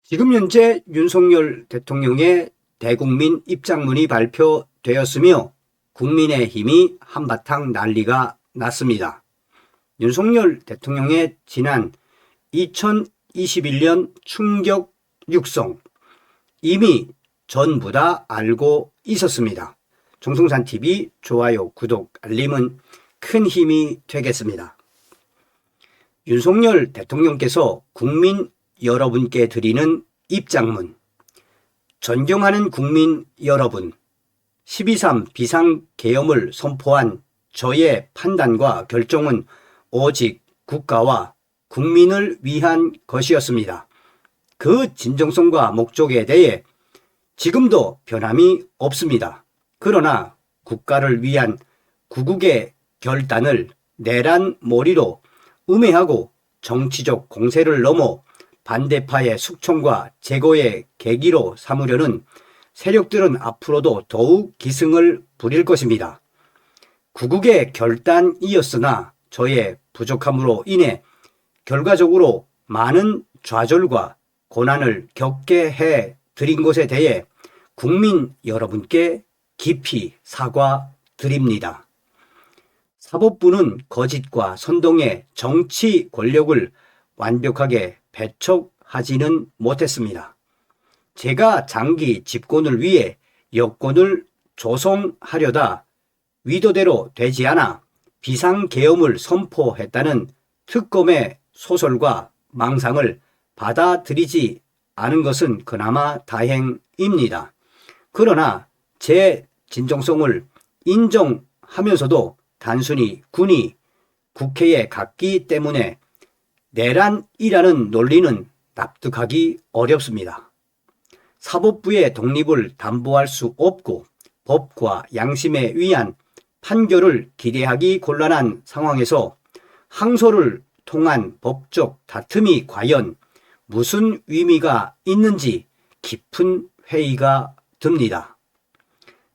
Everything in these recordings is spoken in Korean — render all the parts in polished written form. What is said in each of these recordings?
지금 현재 윤석열 대통령의 대국민 입장문이 발표되었으며 국민의힘이 한바탕 난리가 났습니다. 윤석열 대통령의 지난 2021년 충격 육성 이미 전부 다 알고 있었습니다. 정성산TV 좋아요, 구독, 알림은 큰 힘이 되겠습니다. 윤석열 대통령께서 국민 여러분께 드리는 입장문. 존경하는 국민 여러분, 12.3 비상계엄을 선포한 저의 판단과 결정은 오직 국가와 국민을 위한 것이었습니다. 그 진정성과 목적에 대해 지금도 변함이 없습니다. 그러나 국가를 위한 구국의 결단을 내란 몰이로 음해하고 정치적 공세를 넘어 반대파의 숙청과 제거의 계기로 삼으려는 세력들은 앞으로도 더욱 기승을 부릴 것입니다. 구국의 결단이었으나 저의 부족함으로 인해 결과적으로 많은 좌절과 고난을 겪게 해 드린 것에 대해 국민 여러분께 깊이 사과드립니다. 사법부는 거짓과 선동의 정치 권력을 완벽하게 배척하지는 못했습니다. 제가 장기 집권을 위해 여권을 조성하려다 위도대로 되지 않아 비상계엄을 선포했다는 특검의 소설과 망상을 받아들이지 않은 것은 그나마 다행입니다. 그러나 제 진정성을 인정하면서도 단순히 군이 국회에 갔기 때문에 내란이라는 논리는 납득하기 어렵습니다. 사법부의 독립을 담보할 수 없고 법과 양심에 의한 판결을 기대하기 곤란한 상황에서 항소를 통한 법적 다툼이 과연 무슨 의미가 있는지 깊은 회의가 듭니다.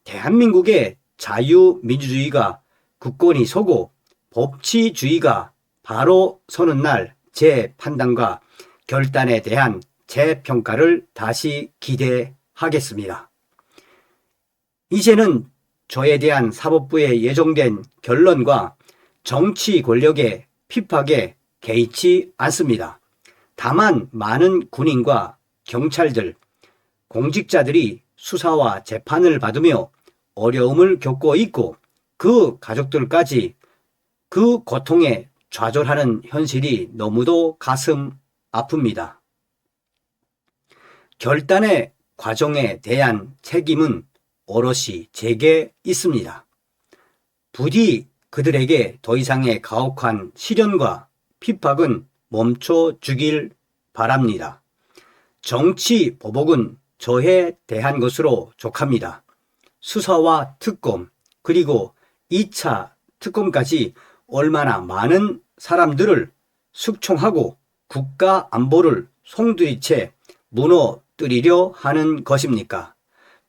대한민국의 자유민주주의가 굳건히 서고 법치주의가 바로 서는 날 제 판단과 결단에 대한 재평가를 다시 기대하겠습니다. 이제는 저에 대한 사법부에 예정된 결론과 정치 권력의 핍박에 개의치 않습니다. 다만 많은 군인과 경찰들, 공직자들이 수사와 재판을 받으며 어려움을 겪고 있고 그 가족들까지 그 고통에 좌절하는 현실이 너무도 가슴 아픕니다. 결단의 과정에 대한 책임은 오롯이 제게 있습니다. 부디 그들에게 더 이상의 가혹한 시련과 핍박은 멈춰 주길 바랍니다. 정치 보복은 저에 대한 것으로 족합니다. 수사와 특검 그리고 2차 특검까지 얼마나 많은 사람들을 숙청하고 국가 안보를 송두리째 무너뜨리려 하는 것입니까?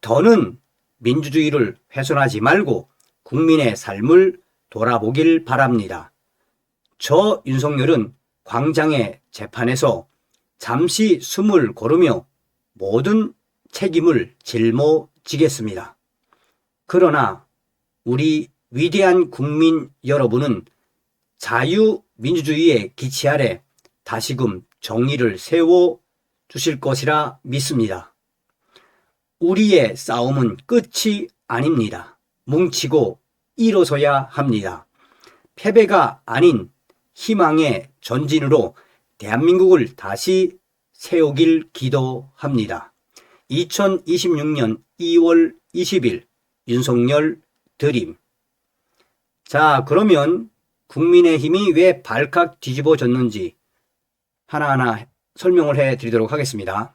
더는 민주주의를 훼손하지 말고 국민의 삶을 돌아보길 바랍니다. 저 윤석열은 광장의 재판에서 잠시 숨을 고르며 모든 책임을 짊어지겠습니다. 그러나 우리 위대한 국민 여러분은 자유민주주의의 기치 아래 다시금 정의를 세워 주실 것이라 믿습니다. 우리의 싸움은 끝이 아닙니다. 뭉치고 일어서야 합니다. 패배가 아닌 희망의 전진으로 대한민국을 다시 세우길 기도합니다. 2026년 2월 20일 윤석열 드림. 자, 그러면 국민의힘이 왜 발칵 뒤집어졌는지 하나하나 설명을 해드리도록 하겠습니다.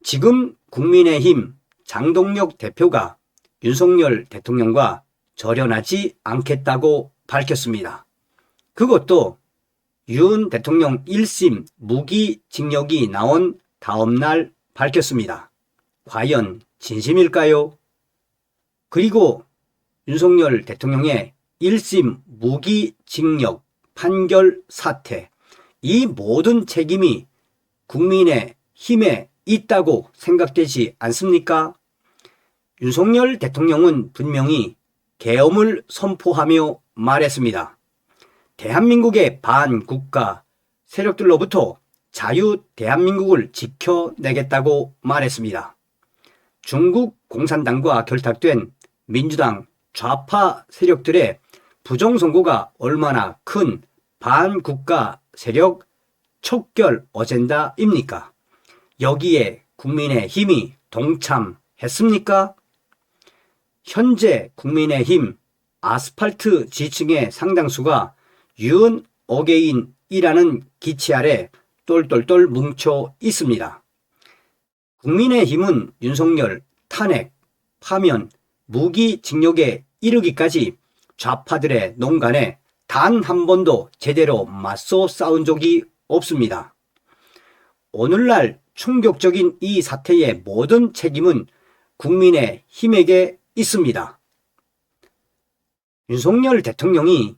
지금 국민의힘 장동혁 대표가 윤석열 대통령과 절연하지 않겠다고 밝혔습니다. 그것도 윤 대통령 1심 무기징역이 나온 다음 날 밝혔습니다. 과연 진심일까요? 그리고 윤석열 대통령의 1심 무기징역 판결 사태, 이 모든 책임이 국민의 힘에 있다고 생각되지 않습니까? 윤석열 대통령은 분명히 계엄을 선포하며 말했습니다. 대한민국의 반국가 세력들로부터 자유 대한민국을 지켜내겠다고 말했습니다. 중국 공산당과 결탁된 민주당 좌파 세력들의 부정선거가 얼마나 큰 반국가 세력 척결 어젠다입니까? 여기에 국민의힘이 동참했습니까? 현재 국민의힘 아스팔트 지층의 상당수가 윤 어게인이라는 기치 아래 똘똘똘 뭉쳐 있습니다. 국민의힘은 윤석열 탄핵, 파면, 무기징역에 이르기까지 좌파들의 농간에 단 한 번도 제대로 맞서 싸운 적이 없습니다. 오늘날 충격적인 이 사태의 모든 책임은 국민의힘에게 있습니다. 윤석열 대통령이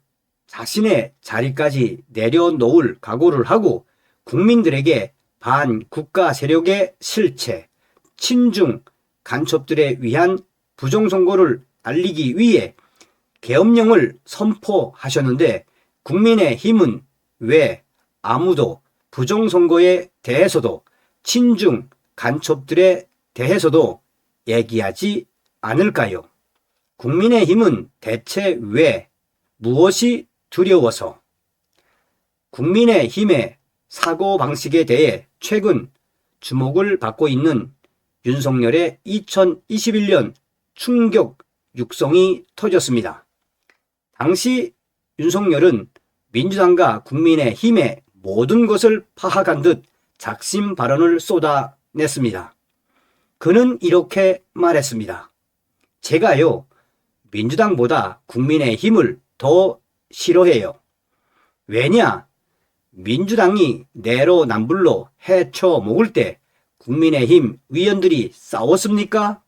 자신의 자리까지 내려놓을 각오를 하고 국민들에게 반국가 세력의 실체, 친중 간첩들에 의한 부정선거를 알리기 위해 계엄령을 선포하셨는데 국민의힘은 왜 아무도 부정선거에 대해서도 친중 간첩들에 대해서도 얘기하지 않을까요? 국민의힘은 대체 왜 무엇이 두려워서? 국민의힘의 사고방식에 대해 최근 주목을 받고 있는 윤석열의 2021년 충격 육성이 터졌습니다. 당시 윤석열은 민주당과 국민의힘의 모든 것을 파악한 듯 작심 발언을 쏟아냈습니다. 그는 이렇게 말했습니다. 제가요, 민주당보다 국민의힘을 더 싫어해요. 왜냐? 민주당이 내로남불로 헤쳐먹을 때 국민의힘 위원들이 싸웠습니까?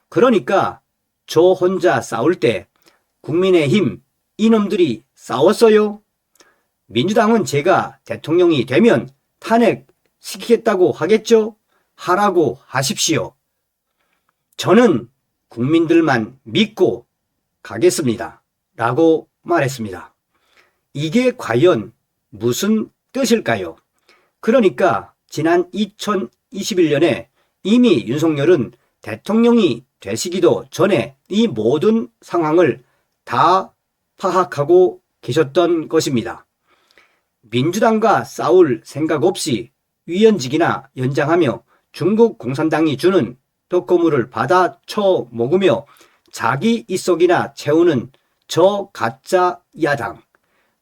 그러니까 저 혼자 싸울 때 국민의힘 이놈들이 싸웠어요? 민주당은 제가 대통령이 되면 탄핵시키겠다고 하겠죠? 하라고 하십시오. 저는 국민들만 믿고 가겠습니다. 라고 말했습니다. 이게 과연 무슨 뜻일까요? 그러니까 지난 2021년에 이미 윤석열은 대통령이 되시기도 전에 이 모든 상황을 다 파악하고 계셨던 것입니다. 민주당과 싸울 생각 없이 위원직이나 연장하며 중국 공산당이 주는 떡고물을 받아 쳐먹으며 자기 이속이나 채우는 저 가짜 야당,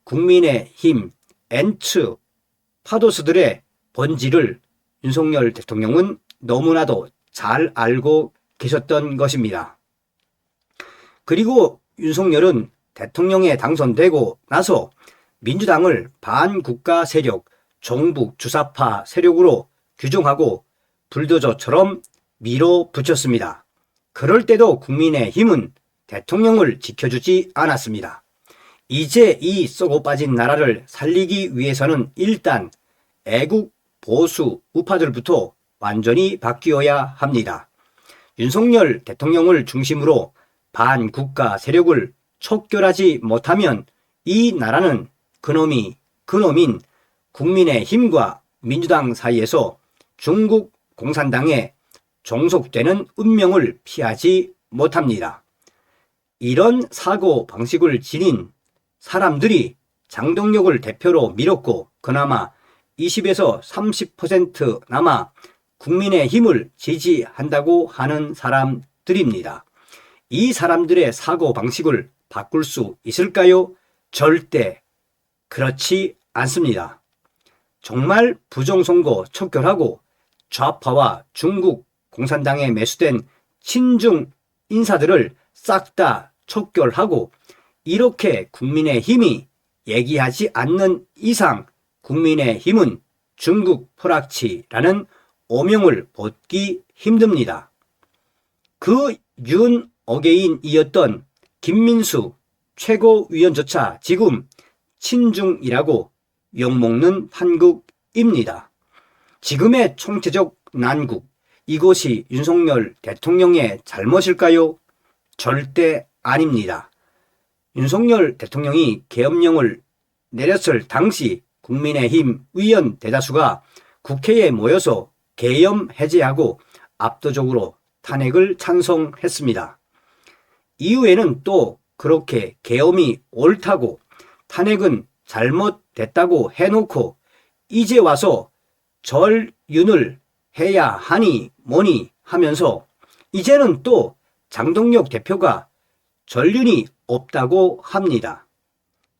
국민의힘, 엔츠, 파도스들의 본질을 윤석열 대통령은 너무나도 잘 알고 계셨던 것입니다. 그리고 윤석열은 대통령에 당선되고 나서 민주당을 반국가 세력, 종북 주사파 세력으로 규정하고 불도저처럼 밀어붙였습니다. 그럴 때도 국민의힘은 대통령을 지켜주지 않았습니다. 이제 이 썩어 빠진 나라를 살리기 위해서는 일단 애국 보수 우파들부터 완전히 바뀌어야 합니다. 윤석열 대통령을 중심으로 반국가 세력을 척결하지 못하면 이 나라는 그놈인 국민의힘과 민주당 사이에서 중국 공산당에 종속되는 운명을 피하지 못합니다. 이런 사고 방식을 지닌 사람들이 장동혁을 대표로 밀었고 그나마 20에서 30%나마 국민의힘을 지지한다고 하는 사람들입니다. 이 사람들의 사고 방식을 바꿀 수 있을까요? 절대 그렇지 않습니다. 정말 부정선거 척결하고 좌파와 중국 공산당에 매수된 친중 인사들을 싹 다 척결하고 이렇게 국민의힘이 얘기하지 않는 이상 국민의힘은 중국 포락치라는 오명을 벗기 힘듭니다. 그 윤 어게인이었던 김민수 최고위원조차 지금 친중이라고 욕먹는 판국입니다. 지금의 총체적 난국, 이것이 윤석열 대통령의 잘못일까요? 절대 아닙니다. 윤석열 대통령이 계엄령을 내렸을 당시 국민의힘 의원 대다수가 국회에 모여서 계엄 해제하고 압도적으로 탄핵을 찬성했습니다. 이후에는 또 그렇게 계엄이 옳다고 탄핵은 잘못됐다고 해놓고 이제 와서 절윤을 해야 하니 뭐니 하면서 이제는 또 장동혁 대표가 전륜이 없다고 합니다.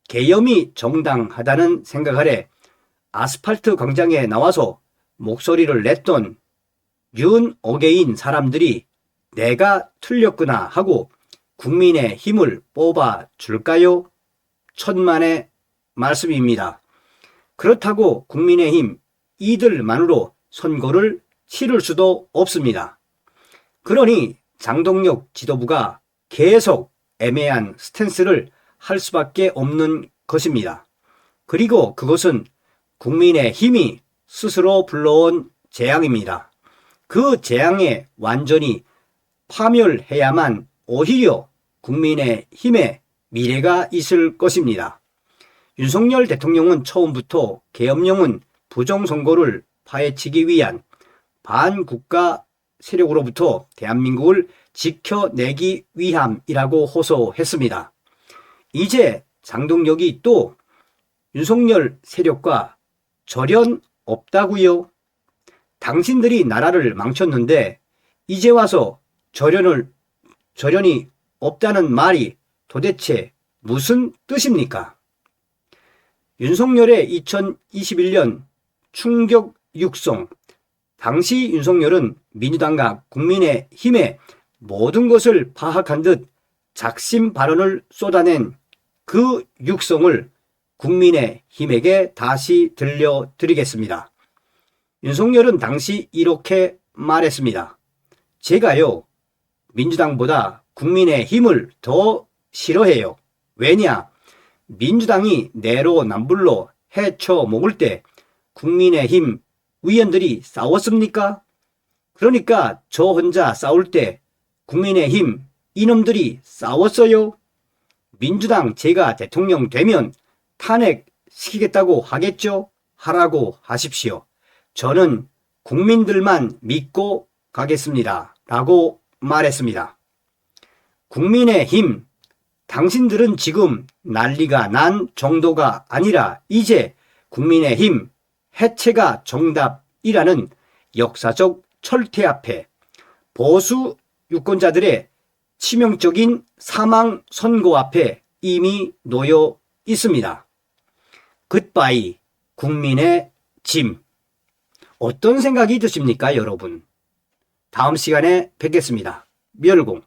계엄이 정당하다는 생각 아래 아스팔트 광장에 나와서 목소리를 냈던 윤어게인 사람들이 내가 틀렸구나 하고 국민의 힘을 뽑아줄까요? 천만의 말씀입니다. 그렇다고 국민의힘 이들만으로 선거를 치를 수도 없습니다. 그러니 장동혁 지도부가 계속 애매한 스탠스를 할 수밖에 없는 것입니다. 그리고 그것은 국민의힘이 스스로 불러온 재앙입니다. 그 재앙에 완전히 파멸해야만 오히려 국민의힘의 미래가 있을 것입니다. 윤석열 대통령은 처음부터 계엄령은 부정선거를 파헤치기 위한 반국가 세력으로부터 대한민국을 지켜내기 위함이라고 호소했습니다. 이제 장동혁이 또 윤석열 세력과 절연 없다고요? 당신들이 나라를 망쳤는데 이제 와서 절연이 없다는 말이 도대체 무슨 뜻입니까? 윤석열의 2021년 충격 육성. 당시 윤석열은 민주당과 국민의힘의 모든 것을 파악한 듯 작심 발언을 쏟아낸 그 육성을 국민의힘에게 다시 들려드리겠습니다. 윤석열은 당시 이렇게 말했습니다. 제가요, 민주당보다 국민의힘을 더 싫어해요. 왜냐? 민주당이 내로남불로 헤쳐먹을 때 국민의힘 의원들이 싸웠습니까? 그러니까 저 혼자 싸울 때 국민의힘 이놈들이 싸웠어요? 민주당 제가 대통령 되면 탄핵시키겠다고 하겠죠? 하라고 하십시오. 저는 국민들만 믿고 가겠습니다. 라고 말했습니다. 국민의힘, 당신들은 지금 난리가 난 정도가 아니라 이제 국민의힘 해체가 정답이라는 역사적 철퇴 앞에 보수 유권자들의 치명적인 사망 선고 앞에 이미 놓여 있습니다. 굿바이 국민의 짐. 어떤 생각이 드십니까, 여러분? 다음 시간에 뵙겠습니다. 멸공.